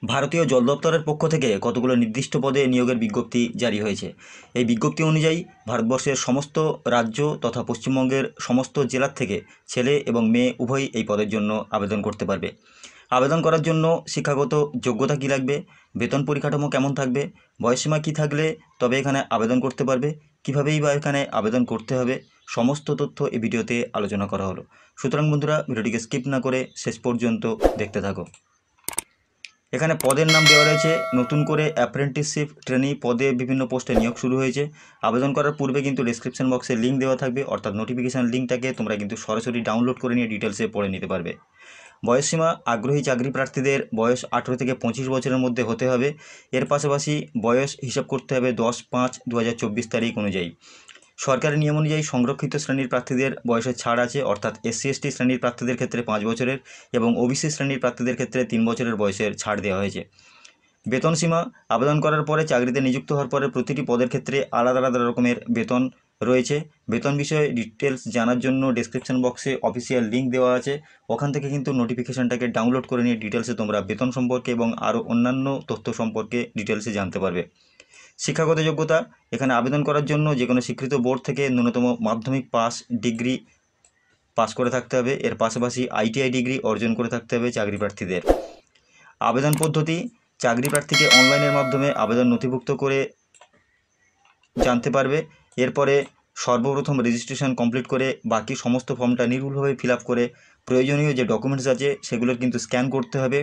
ভারতীয় জল দপ্তরের পক্ষ থেকে কতগুলো নির্দিষ্ট পদে নিয়োগের বিজ্ঞপ্তি জারি হয়েছে। এই বিজ্ঞপ্তি অনুযায়ী ভারতবর্ষের সমস্ত রাজ্য তথা পশ্চিমবঙ্গের সমস্ত জেলার থেকে ছেলে এবং মেয়ে উভয়ই এই পদের জন্য আবেদন করতে পারবে। আবেদন করার জন্য শিক্ষাগত যোগ্যতা কী লাগবে, বেতন পরিকাঠামো কেমন থাকবে, বয়সসীমা কী থাকলে তবে এখানে আবেদন করতে পারবে, কীভাবেই বা এখানে আবেদন করতে হবে, সমস্ত তথ্য এই ভিডিওতে আলোচনা করা হলো। সুতরাং বন্ধুরা, ভিডিওটিকে স্কিপ না করে শেষ পর্যন্ত দেখতে থাকো। এখানে পদের নাম দেওয়া রয়েছে। নতুন করে অ্যাপ্রেন্টিসশিপ ট্রেনি পদে বিভিন্ন পোস্টে নিয়োগ শুরু হয়েছে। আবেদন করার পূর্বে কিন্তু ডেসক্রিপশন বক্সে লিঙ্ক দেওয়া থাকবে, অর্থাৎ নোটিফিকেশান লিঙ্কটাকে তোমরা কিন্তু সরাসরি ডাউনলোড করে নিয়ে ডিটেলসে পড়ে নিতে পারবে। বয়সসীমা আগ্রহী চাকরি প্রার্থীদের বয়স 18 থেকে 25 বছরের মধ্যে হতে হবে। এর পাশাপাশি বয়স হিসাব করতে হবে 10/5/2024 তারিখ অনুযায়ী। সরকারি নিয়ম অনুযায়ী সংরক্ষিত শ্রেণীর প্রার্থীদের বয়সের ছাড় আছে, অর্থাৎ SC/ST শ্রেণীর প্রার্থীদের ক্ষেত্রে 5 বছরের এবং OBC শ্রেণীর প্রার্থীদের ক্ষেত্রে 3 বছরের বয়সের ছাড় দেওয়া হয়েছে। বেতন সীমা আবেদন করার পরে চাকরিতে নিযুক্ত হওয়ার পরে প্রতিটি পদের ক্ষেত্রে আলাদা আলাদা রকমের বেতন রয়েছে। বেতন বিষয়ে ডিটেলস জানার জন্য ডেসক্রিপশন বক্সে অফিসিয়াল লিঙ্ক দেওয়া আছে, ওখান থেকে কিন্তু নোটিফিকেশানটাকে ডাউনলোড করে নিয়ে ডিটেলসে তোমরা বেতন সম্পর্কে এবং আরও অন্যান্য তথ্য সম্পর্কে ডিটেলসে জানতে পারবে। শিক্ষাগত যোগ্যতা এখানে আবেদন করার জন্য যে কোনো স্বীকৃত বোর্ড থেকে ন্যূনতম মাধ্যমিক ডিগ্রি পাস করে থাকতে হবে। এর পাশাপাশি ITI ডিগ্রি অর্জন করে থাকতে হবে চাকরি প্রার্থীদের। আবেদন পদ্ধতি চাকরি প্রার্থীকে অনলাইনের মাধ্যমে আবেদন নথিভুক্ত করে জানতে পারবে। এরপরে সর্বপ্রথম রেজিস্ট্রেশন কমপ্লিট করে বাকি সমস্ত ফর্মটা নির্ভুলভাবে ফিল আপ করে প্রয়োজনীয় যে ডকুমেন্টস আছে সেগুলোর কিন্তু স্ক্যান করতে হবে।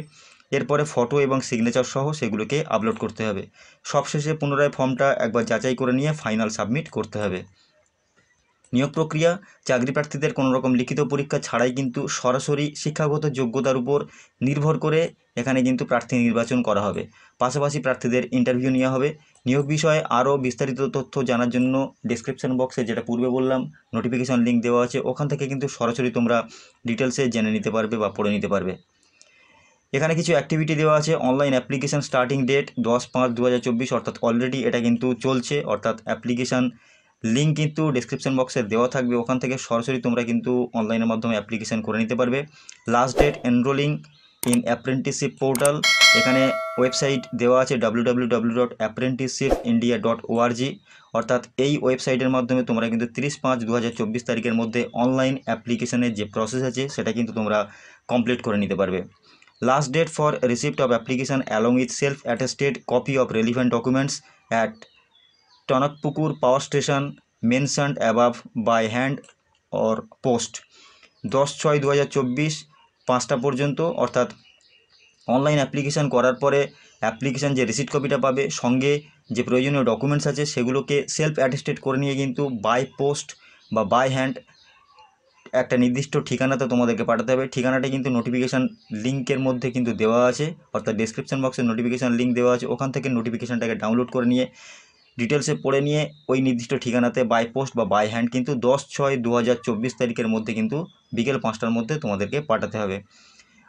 এরপরে ফটো এবং সিগনেচার সহ সেগুলোকে আপলোড করতে হবে। সবশেষে পুনরায় ফর্মটা একবার যাচাই করে নিয়ে ফাইনাল সাবমিট করতে হবে। নিয়োগ প্রক্রিয়া চাকরি প্রার্থীদের কোনো রকম লিখিত পরীক্ষা ছাড়াই কিন্তু সরাসরি শিক্ষাগত যোগ্যতার উপর নির্ভর করে এখানে কিন্তু প্রার্থী নির্বাচন করা হবে। পাশাপাশি প্রার্থীদের ইন্টারভিউ নেওয়া হবে। নিয়োগ বিষয়ে আরও বিস্তারিত তথ্য জানার জন্য ডেসক্রিপশন বক্সে, যেটা পূর্বে বললাম, নোটিফিকেশান লিঙ্ক দেওয়া আছে, ওখান থেকে কিন্তু সরাসরি তোমরা ডিটেলসে জেনে নিতে পারবে বা পড়ে নিতে পারবে। এখানে কিছু অ্যাক্টিভিটি দেওয়া আছে। অনলাইন অ্যাপ্লিকেশান স্টার্টিং ডেট 10/5/2024, অর্থাৎ অলরেডি এটা কিন্তু চলছে, অর্থাৎ অ্যাপ্লিকেশান লিঙ্ক কিন্তু ডেসক্রিপশন বক্সে দেওয়া থাকবে, ওখান থেকে সরাসরি তোমরা কিন্তু অনলাইনের মাধ্যমে অ্যাপ্লিকেশান করে নিতে পারবে। Last date enrolling in apprenticeship portal, এখানে ওয়েবসাইট দেওয়া আছে www.apprenticeshippindia.org, অর্থাৎ এই ওয়েবসাইটের মাধ্যমে তোমরা কিন্তু 30/5/2024 তারিখের মধ্যে অনলাইন অ্যাপ্লিকেশানের যে প্রসেস আছে সেটা কিন্তু তোমরা কমপ্লিট করে নিতে পারবে। Last date for receipt of application along with self-attested copy of relevant documents at Tonakpukur Power Station mentioned above by hand or post 10/6/2024 5টা পর্যন্ত, অর্থাৎ অনলাইন অ্যাপ্লিকেশান করার পরে অ্যাপ্লিকেশান যে রিসিট কপিটা পাবে সঙ্গে যে প্রয়োজনীয় ডকুমেন্টস আছে সেগুলোকে সেলফ অ্যাটেস্টেড করে নিয়ে কিন্তু বাই পোস্ট বা বাই হ্যান্ড একটা নির্দিষ্ট ঠিকানাতে তোমাদেরকে পাঠাতে হবে। ঠিকানাটা কিন্তু নোটিফিকেশান লিঙ্কের মধ্যে কিন্তু দেওয়া আছে, অর্থাৎ ডেসক্রিপশন বক্সে নোটিফিকেশান লিঙ্ক দেওয়া আছে, ওখান থেকে নোটিফিকেশানটাকে ডাউনলোড করে নিয়ে ডিটেলসে পড়ে নিয়ে ওই নির্দিষ্ট ঠিকানাতে বাই পোস্ট বা বাই হ্যান্ড কিন্তু 10/6/2024 তারিখের মধ্যে কিন্তু বিকেল 5টার মধ্যে তোমাদেরকে পাঠাতে হবে।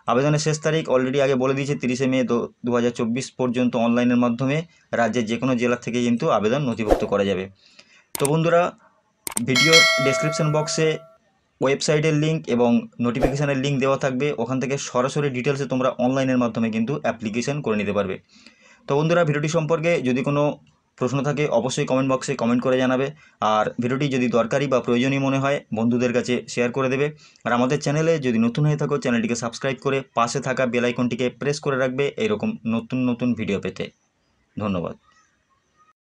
আবেদনের শেষ তারিখ অলরেডি আগে বলে দিয়েছে 30শে মে 2024 পর্যন্ত অনলাইনের মাধ্যমে রাজ্যের যে কোনো জেলা থেকে কিন্তু আবেদন নথিভুক্ত করা যাবে। তো বন্ধুরা, ভিডিওর ডেসক্রিপশন বক্সে ওয়েবসাইটের লিঙ্ক এবং নোটিফিকেশানের লিঙ্ক দেওয়া থাকবে, ওখান থেকে সরাসরি ডিটেলসে তোমরা অনলাইনের মাধ্যমে কিন্তু অ্যাপ্লিকেশান করে নিতে পারবে। তো বন্ধুরা, ভিডিওটি সম্পর্কে যদি কোনো প্রশ্ন থাকে অবশ্যই কমেন্ট বক্সে কমেন্ট করে জানাবে। আর ভিডিওটি যদি দরকারি বা প্রয়োজনীয় মনে হয় বন্ধুদের কাছে শেয়ার করে দেবে। আর আমাদের চ্যানেলে যদি নতুন হয়ে থাকো চ্যানেলটিকে সাবস্ক্রাইব করে পাশে থাকা বেল আইকনটিকে প্রেস করে রাখবে এইরকম নতুন নতুন ভিডিও পেতে। ধন্যবাদ।